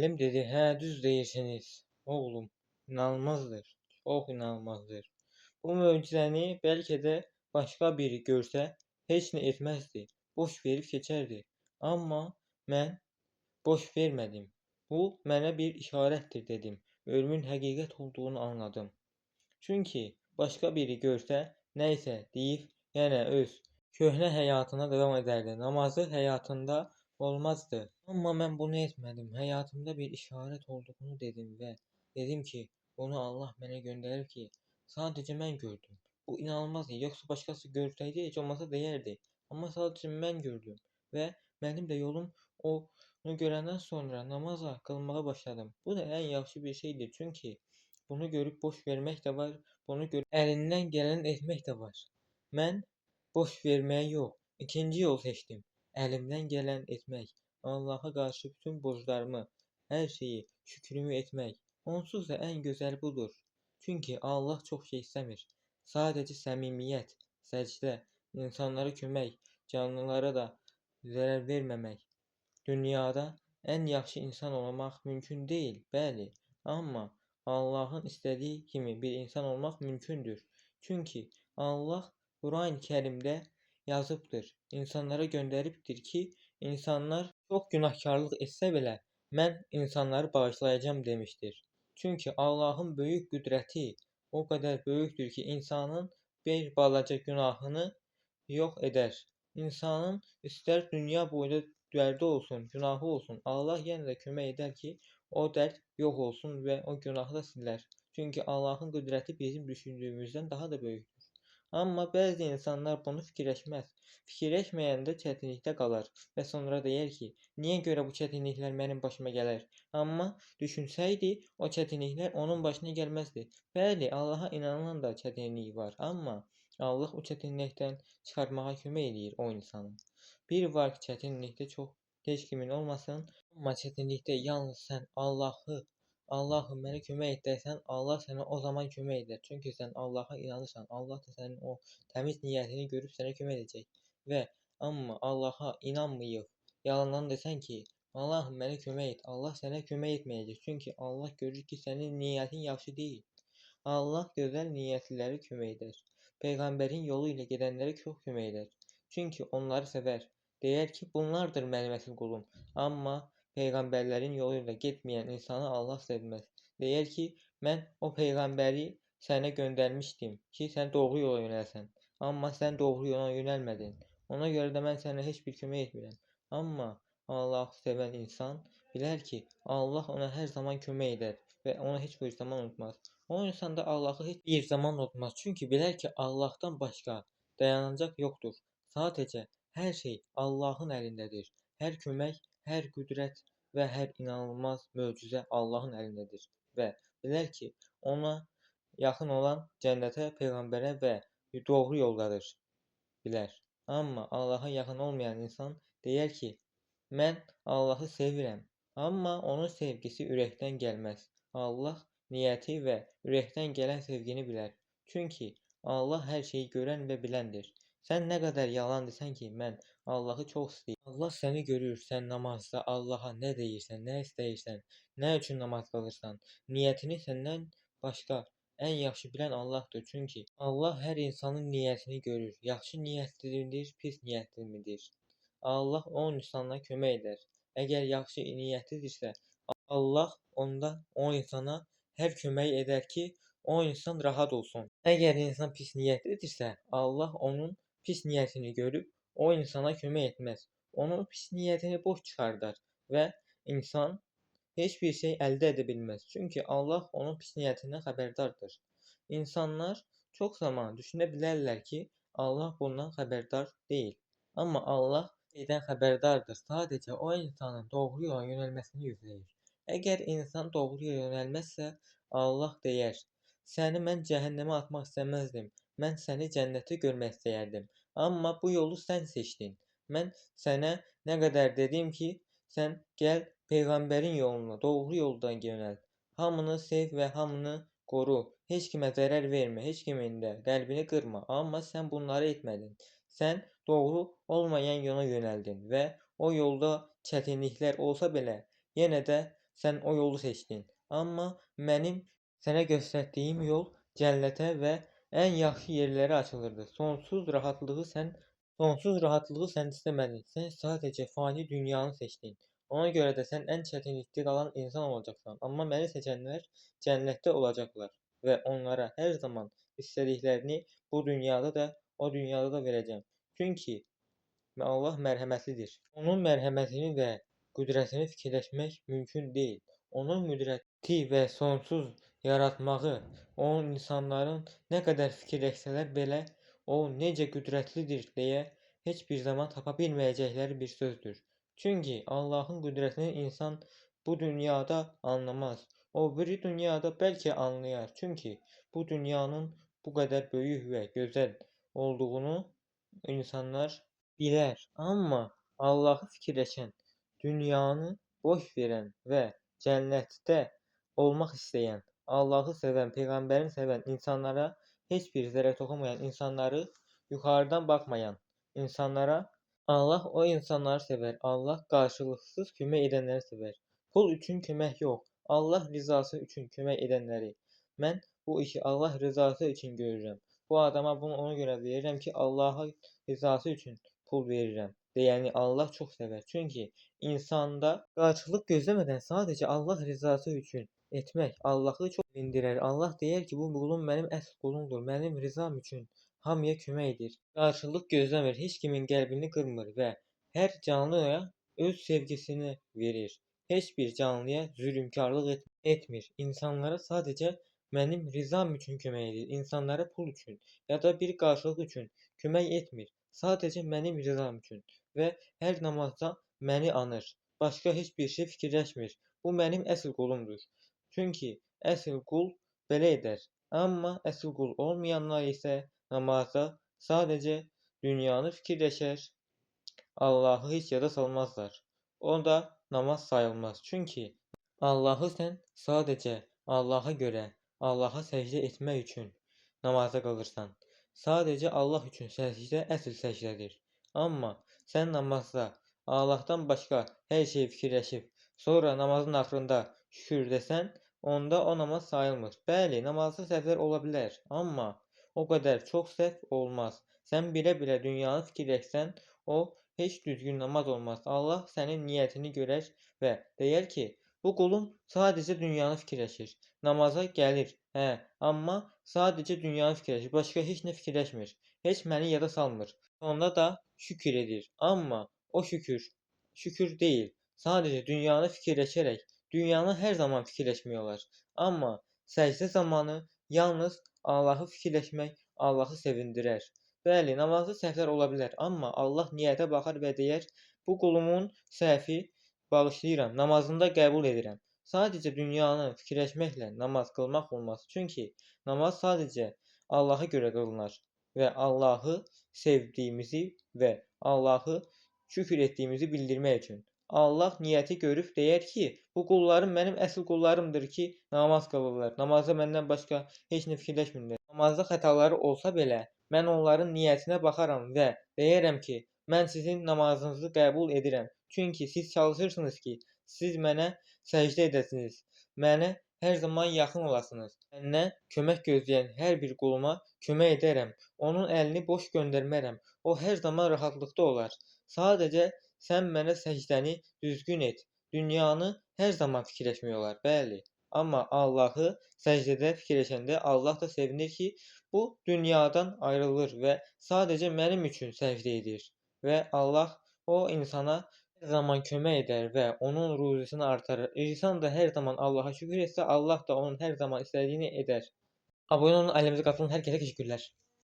Müəllim dedi: "Hə, düz deyirsiniz, oğlum. İnanılmazdır, çox inanılmazdır. Bu möcüzəni bəlkə də başqa biri görsə heç nə etməzdi, boş verib keçərdi. Amma mən boş vermədim. Bu mənə bir işarətdir" dedim. Ölümün həqiqət olduğunu anladım. Çünki başqa biri görsə nə isə deyib yenə öz köhnə həyatına davam edərdi. Namazı həyatında olmazdı. Amma mən bunu etmədim. Həyatımda bir işarət olduğunu dedim və dedim ki, bunu Allah mənə göndərib ki, sadəcə mən gördüm. Bu inanılmazdır. Yoxsa başqası görsəydi heç olmasa deyərdi. Amma sadəcə mən gördüm və mənim də yolum onu görəndən sonra namaz qılmağa başladım. Bu da ən yaxşı bir şeydir. Çünki bunu görüb boş vermək də var, bunu görüb əlindən gələni etmək də var. Mən boş verməyi yox, ikinci yol seçdim. Əlimdən gələn etmək, Allaha qarşı bütün borclarımı, hər şeyi, şükrümü etmək. Onsuz da ən gözəli budur. Çünki Allah çox şey istəmir. Sadəcə səmimiyyət, səcdə, insanlara kömək, canlılara da zərər verməmək. Dünyada ən yaxşı insan olmaq mümkün deyil, bəli, amma Allahın istədiyi kimi bir insan olmaq mümkündür. Çünki Allah Qurani-Kərimdə yazıbdır, insanlara göndəribdir ki, insanlar çox günahkarlıq etsə belə mən insanları bağışlayacağam demişdir. Çünki Allahın böyük qüdrəti o qədər böyükdür ki, insanın bir balaca günahını yox edər. İnsanın istər dünya boyunca dərdi olsun, günahı olsun, Allah yenə də kömək edər ki, o dərd yox olsun və o günahı da silər. Çünki Allahın qüdrəti bizim düşündüyümüzdən daha da böyükdür. Amma bəzi insanlar bunu fikirləşməz. Fikirləşməyəndə çətinlikdə qalar və sonra deyər ki, niyə görə bu çətinliklər mənim başıma gələr? Amma düşünsəydi, o çətinliklər onun başına gəlməzdi. Bəli, Allaha inanan da çətinlik var, amma Allah o çətinlikdən çıxarmağa kömək eləyir o insanı. Bir var ki, çətinlikdə çox heç kimin olmasın, amma çətinlikdə yalnız sən Allahım mənə kömək et desən, Allah sənə o zaman kömək edər. Çünki sən Allaha inanırsan, Allah da sənin o təmiz niyyətini görüb sənə kömək edəcək. Və amma Allaha inanmayıb, yalandan desən ki, Allahım mənə kömək et, Allah sənə kömək etməyəcək. Çünki Allah görür ki, sənin niyyətin yaxşı deyil. Allah gözəl niyyətliləri kömək edər. Peyğəmbərin yolu ilə gedənlərə çox kömək edər. Çünki onları sevər. Deyər ki, bunlardır mənim əsl qulum. Amma peyğəmbərlərin yolu ilə getməyən insanı Allah sevməz. Deyər ki, mən o peyğəmbəri sənə göndərmişdim ki, sən doğru yola yönəlsən. Amma sən doğru yola yönəlmədin. Ona görə də mən sənə heç bir kömək etmirəm. Amma Allahı sevən insan bilər ki, Allah ona hər zaman kömək edər və onu heç bir zaman unutmaz. O insan da Allahı heç bir zaman unutmaz. Çünki bilər ki, Allahdan başqa dayanacaq yoxdur. Sadəcə hər şey Allahın əlindədir. Hər kömək, hər qüdrət və hər inanılmaz möcüzə Allahın əlindədir. Və bilər ki, ona yaxın olan cənnətə, peyğəmbərə və doğru yoldadır. Bilər. Amma Allaha yaxın olmayan insan deyər ki, mən Allahı sevirəm. Amma onun sevgisi ürəkdən gəlməz. Allah niyyəti və ürəkdən gələn sevgini bilər. Çünki Allah hər şeyi görən və biləndir. Sən nə qədər yalan desən ki, mən Allahı çox istəyirəm. Allah səni görür, sən namazda Allaha nə deyirsən, nə istəyirsən, nə üçün namaz qılırsan. Niyyətini səndən başqa ən yaxşı bilən Allahdır. Çünki Allah hər insanın niyyətini görür. Yaxşı niyyətlidir, pis niyyətlidir. Allah o insana kömək edər. Əgər yaxşı niyyətlidirsə, Allah onda o insana hər kömək edər ki, o insan rahat olsun. Əgər insan pis niyyətlidirsə, Allah onun pis niyyətini görüb o insana kömək etməz. Onun pis niyyətini boş çıxardar və insan heç bir şey əldə edə bilməz. Çünki Allah onun pis niyyətindən xəbərdardır. İnsanlar çox zaman düşünə bilərlər ki, Allah bundan xəbərdar deyil. Amma Allah şeydən xəbərdardır. Sadəcə o insanın doğru yola yönəlməsini gözləyir. Əgər insan doğru yola yönəlməzsə, Allah deyər: "Səni mən cəhənnəmə atmaq istəməzdim. Mən səni cənnətdə görmək istəyərdim. Amma bu yolu sən seçdin. Mən sənə nə qədər dedim ki, sən gəl peyğəmbərin yoluna, doğru yoldan yönəl. Hamını sev və hamını qoru. Heç kimə zərər vermə, heç kimin də qəlbini qırma. Amma sən bunları etmədin. Sən doğru olmayan yola yönəldin və o yolda çətinliklər olsa belə yenə də sen o yolu seçtin. Amma mənim sənə göstərdiyim yol cənnətə və ən yaxşı yerlərə açılırdı. Sonsuz rahatlığı sən istəmədin. Sən sadəcə fani dünyanı seçdin. Ona görə də sən ən çətinlikdə qalan insan olacaqsan. Amma məni seçənlər cənnətdə olacaqlar və onlara hər zaman istədiklərini bu dünyada da, o dünyada da verəcəm. Çünki Allah mərhəmətlidir. Onun mərhəmətini və qüdrətini fikirləşmək mümkün deyil. Onun qüdrəti və sonsuz yaratmağı, onun insanların nə qədər fikirləşsələr belə, o necə qüdrətlidir deyə heç bir zaman tapa bilməyəcəkləri bir sözdür. Çünki Allahın qüdrətini insan bu dünyada anlamaz. O biri dünyada bəlkə anlayar. Çünki bu dünyanın bu qədər böyük və gözəl olduğunu insanlar bilər. Amma Allahı fikirləşən, dünyanı boş verən və cənnətdə olmaq istəyən, Allahı sevən, peyğəmbərini sevən insanlara heç bir zərər toxunmayan insanları yuxarıdan baxmayan insanlara Allah o insanları sevər. Allah qarşılıqsız kömək edənləri sevər. Pul üçün kömək yox, Allah rızası üçün kömək edənləri. Mən bu işi Allah rızası üçün görürəm. Bu adama bunu ona görə verirəm ki, Allaha rızası üçün pul verirəm deyəni Allah çox sevər. Çünki insanda qarşılıq gözləmədən sadəcə Allah rızası üçün etmək Allahı çox sevindirər. Allah deyər ki, bu qulum mənim əsl qulumdur. Mənim rızam üçün hamıya kömək edir. Qarşılıq gözləmir, heç kimin qəlbini qırmır və hər canlıya öz sevgisini verir. Heç bir canlıya zülmkarlıq etmir. İnsanlara sadəcə mənim rızam üçün kömək edir. İnsanlara pul üçün ya da bir qarşılıq üçün kömək etmir. Sadəcə mənim rızam üçün və hər namazda məni anır. Başqa heç bir şey fikirləşmir. Bu mənim əsl qulumdur. Çünki əsl qul belə edər. Amma əsl qul olmayanlar isə namazda sadəcə dünyanı fikirləşər, Allahı heç yada salmazlar. O da namaz sayılmaz. Çünki Allahı sən sadəcə Allaha görə, Allaha səcdə etmək üçün namaza qalırsan. Sadəcə Allah üçün səcdə əsl səcdədir. Amma sən namazda Allahdan başqa hər şeyi fikirləşib, sonra namazın axırında şükür desən, onda o namaz sayılmır. Bəli, namazda səhvlər ola bilər, amma o qədər çox səhv olmaz. Sən bilə-bilə dünyanı fikirləşsən, o heç düzgün namaz olmaz. Allah sənin niyyətini görər və deyər ki, bu qulum sadəcə dünyanı fikirləşir. Namaza gəlir, amma sadəcə dünyanı fikirləşir, başqa heç nə fikirləşmir. Heç məni yada salmır. Onda da şükür edir. Amma o şükür deyil. Sadəcə dünyanı fikirləşərək, dünyanı hər zaman fikirləşmək olar. Amma səcdə zamanı yalnız Allahı fikirləşmək Allahı sevindirər. Bəli, namazda səhvlər ola bilər, amma Allah niyyətə baxar və deyər, bu qulumun səhvi bağışlayıram, namazını da qəbul edirəm. Sadəcə dünyanı fikirləşməklə namaz qılmaq olmaz. Çünki namaz sadəcə Allaha görə qılınar və Allahı sevdiyimizi və Allahı şükür etdiyimizi bildirmək üçün. Allah niyyəti görüb deyər ki, bu qullarım mənim əsl qullarımdır ki, namaz qılırlar. Namazda məndən başqa heç nə fikirləşmirlər. Namazda xətaları olsa belə, mən onların niyyətinə baxaram və deyərəm ki, mən sizin namazınızı qəbul edirəm. Çünki siz çalışırsınız ki, siz mənə səcdə edəsiniz, mənə hər zaman yaxın olasınız. Məndən kömək gözləyən hər bir quluma kömək edərəm. Onun əlini boş göndərmərəm. O hər zaman rahatlıqda olar. Sadəcə sən mənə səcdəni düzgün et. Dünyanı hər zaman fikirləşmək olar, bəli. Amma Allahı səcdədə fikirləşəndə Allah da sevinir ki, bu dünyadan ayrılır və sadəcə mənim üçün səcdə edir. Və Allah o insana hər zaman kömək edər və onun ruzisini artırır. İnsan da hər zaman Allaha şükür etsə, Allah da onun hər zaman istədiyini edər. Abunə olun, ailəmizə qatılın. Hər kəsə təşəkkürlər.